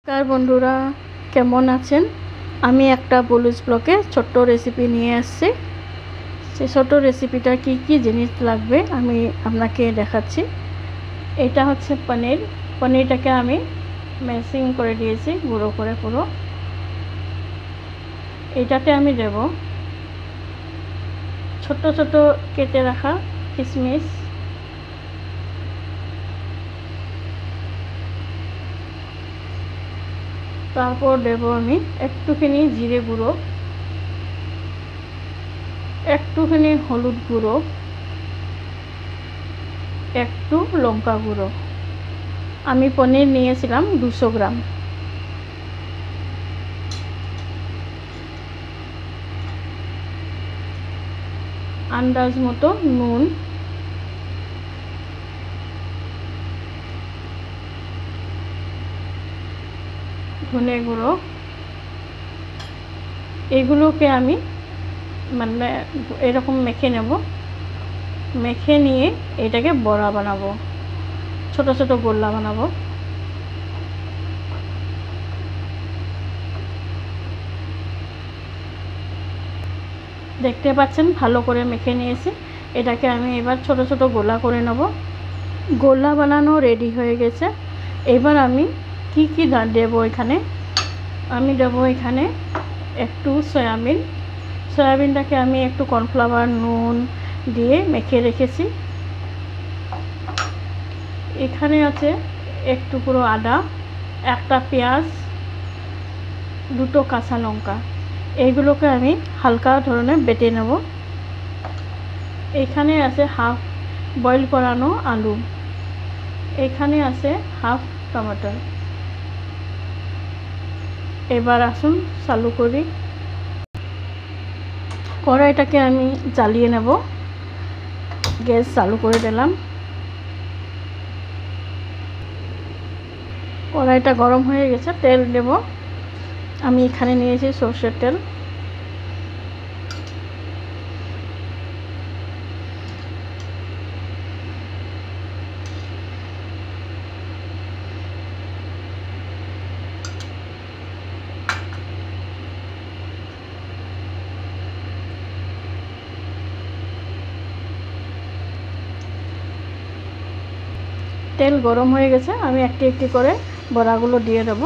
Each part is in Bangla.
নমস্কার বন্ধুরা, কেমন আছেন? আমি একটা ব্লুজ ব্লকে ছোট্ট রেসিপি নিয়ে আসছি। সেই ছোট্ট রেসিপিটা কি কি জিনিস লাগবে আমি আপনাকে দেখাচ্ছি। এটা হচ্ছে পনির। পনিরটাকে আমি ম্যাশিং করে দিয়েছি, গুঁড়ো করে পুরো। এটাতে আমি দেব ছোট ছোট কেটে রাখা কিশমিশ, তারপর দেব আমি একটুখানি জিরে গুঁড়ো, একটুখানি হলুদ গুঁড়ো, একটু লঙ্কা গুঁড়ো। আমি পনির নিয়েছিলাম 200 গ্রাম। আন্দাজ মতো নুন, ধনে গুঁড়ো। এগুলোকে আমি মানে এরকম মেখে নেব। মেখে নিয়ে এটাকে বড়া বানাবো, ছোট ছোট গোল্লা বানাবো। দেখতে পাচ্ছেন ভালো করে মেখে নিয়েছি। এটাকে আমি এবার ছোট ছোট গোলা করে নেব। গোলা বানানো রেডি হয়ে গেছে। এবার আমি কি কি দেবো এখানে, আমি দেবো এখানে একটু সয়াবিনটাকে আমি একটু কর্নফ্লাওয়ার, নুন দিয়ে মেখে রেখেছি। এখানে আছে এক টুকরো আদা, একটা পেঁয়াজ, দুটো কাঁচা লঙ্কা। এইগুলোকে আমি হালকা ধরনের বেটে নেব। এখানে আছে হাফ বয়েল করানো আলু, এখানে আছে হাফ টমেটো। এবার আসুন চালু করি। কড়াইটাকে আমি জ্বালিয়ে নেব। গ্যাস চালু করে দিলাম। কড়াইটা গরম হয়ে গেছে, তেল দেব। আমি এখানে নিয়েছি সরষের তেল। তেল গরম হয়ে গেছে, আমি একটি একটি করে বড়াগুলো দিয়ে দেব।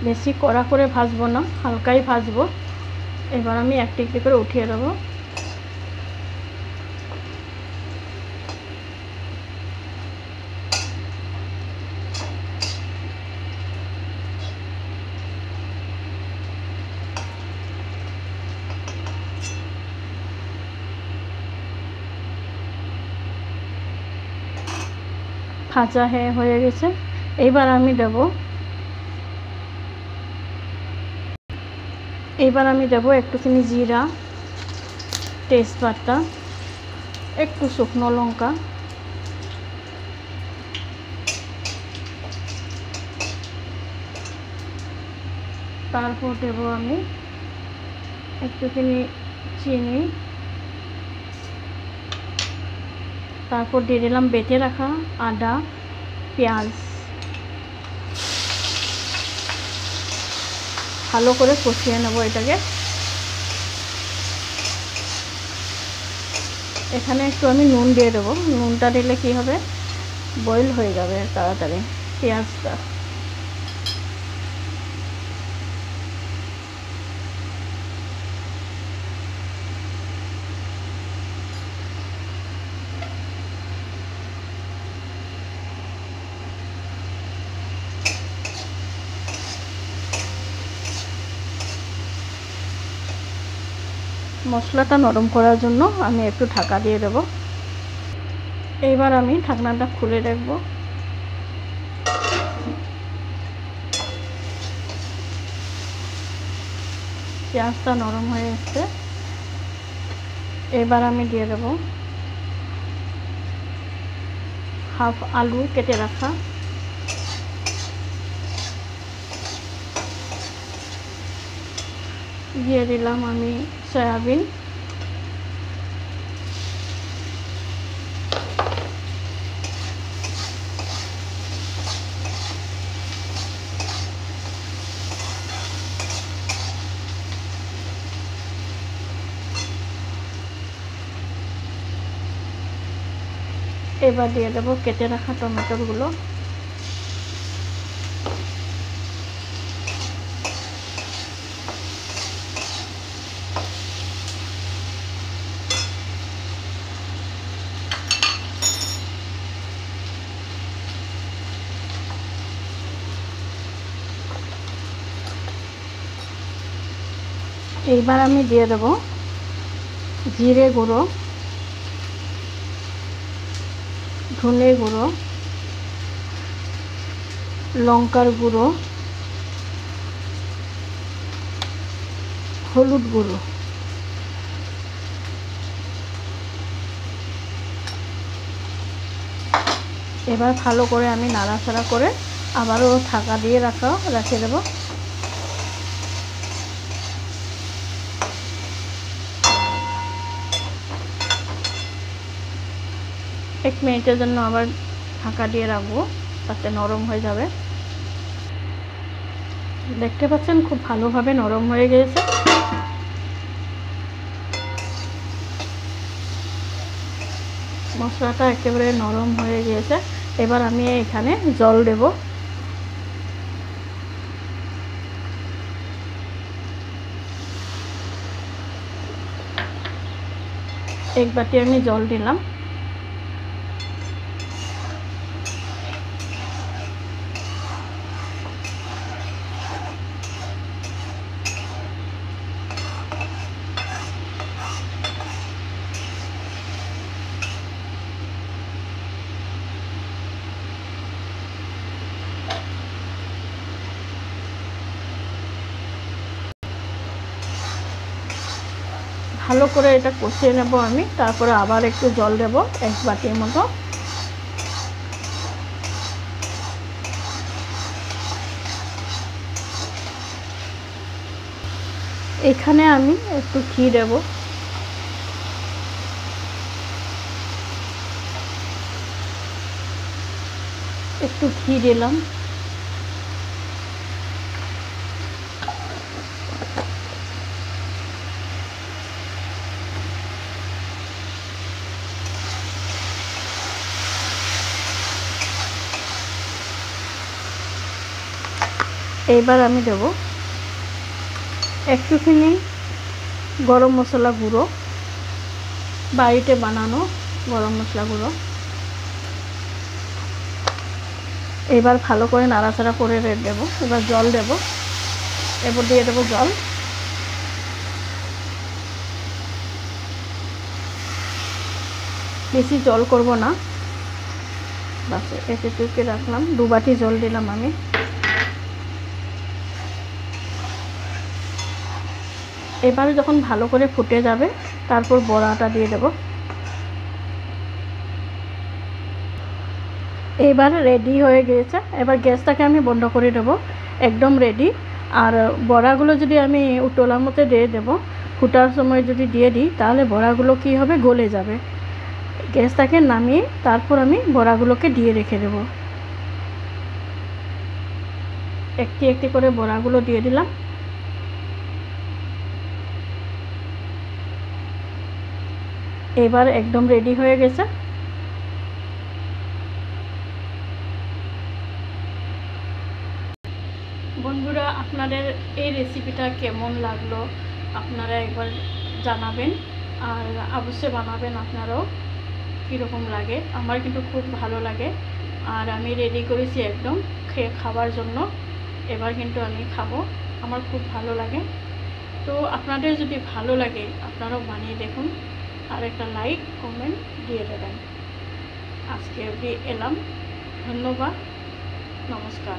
বেশি কড়া করে ভাজবো না, হালকাই ভাজবো। এবার আমি একটি একটি করে উঠিয়ে দেবো। ভাজা হয়ে গেছে। এইবার আমি দেব একটুখানি জিরা, তেজপাতা, একটু শুকনো লঙ্কা, তারপর দেব আমি একটুখানি চিনি, তারপর দিয়ে দিলাম বেটে রাখা আদা, পেঁয়াজ। ভালো করে কষিয়ে নেব এটাকে। এখানে একটু আমি নুন দিয়ে দেবো। নুনটা দিলে কি হবে, বয়েল হয়ে যাবে তাড়াতাড়ি পেঁয়াজটা। মশলাটা নরম করার জন্য আমি একটু ঢাকা দিয়ে দেব। এইবার আমি ঢাকনাটা খুলে রাখব। পেঁয়াজটা নরম হয়ে এসেছে, এবার আমি দিয়ে দেব হাফ আলু কেটে রাখা, দিয়ে দিলাম আমি সয়াবিন, এবার দিয়ে দেবো কেটে রাখা টমেটোগুলো, এইবার আমি দিয়ে দেব জিরে গুঁড়ো, ধনে গুঁড়ো, লঙ্কার গুঁড়ো, হলুদ গুঁড়ো। এবার ভালো করে আমি নাড়াচাড়া করে আবারও ঢাকা দিয়ে রেখে দেব। এক মিনিটের জন্য আবার ঢাকা দিয়ে রাখবো, তাতে নরম হয়ে যাবে। দেখতে পাচ্ছেন খুব ভালোভাবে নরম হয়ে গেছে। মশলাটা একেবারে নরম হয়ে গিয়েছে। এবার আমি এখানে জল দেব। এক বাটি আমি জল দিলাম। ভালো করে এটা কষিয়ে নেব আমি, তারপরে আবার একটু জল দেব এক বাটির মতো। এখানে আমি একটু ঘি দেব, একটু ঘি দিলাম। এইবার আমি দেব একটুখানি গরম মশলা গুঁড়ো, বাড়িতে বানানো গরম মশলা গুঁড়ো। এবার ভালো করে নাড়াচাড়া করে দেব। এবার জল দেব, এবার দিয়ে দেবো জল। বেশি জল করব না, বাস এতটুকু রাখলাম। 2 বাটি জল দিলাম আমি। এবারে যখন ভালো করে ফুটে যাবে তারপর বড়াটা দিয়ে দেব। এবার রেডি হয়ে গিয়েছে। এবার গ্যাসটাকে আমি বন্ধ করে দেব, একদম রেডি। আর বড়াগুলো যদি আমি উতলার মধ্যে দিয়ে দেব, ফুটার সময় যদি দিয়ে দিই তাহলে বড়াগুলো কী হবে, গলে যাবে। গ্যাসটাকে নামিয়ে তারপর আমি বড়াগুলোকে দিয়ে রেখে দেব। একটি একটি করে বড়াগুলো দিয়ে দিলাম। এবার একদম রেডি হয়ে গেছে। বন্ধুরা, আপনাদের এই রেসিপিটা কেমন লাগলো আপনারা একবার জানাবেন, আর অবশ্যই বানাবেন আপনারাও কীরকম লাগে। আমার কিন্তু খুব ভালো লাগে। আর আমি রেডি করেছি একদম খাবার জন্য। এবার কিন্তু আমি খাবো, আমার খুব ভালো লাগে। তো আপনাদের যদি ভালো লাগে আপনারাও বানিয়ে দেখুন, আর একটা লাইক কমেন্ট দিয়ে দেবেন। আজকে অবধি এলাম, ধন্যবাদ, নমস্কার।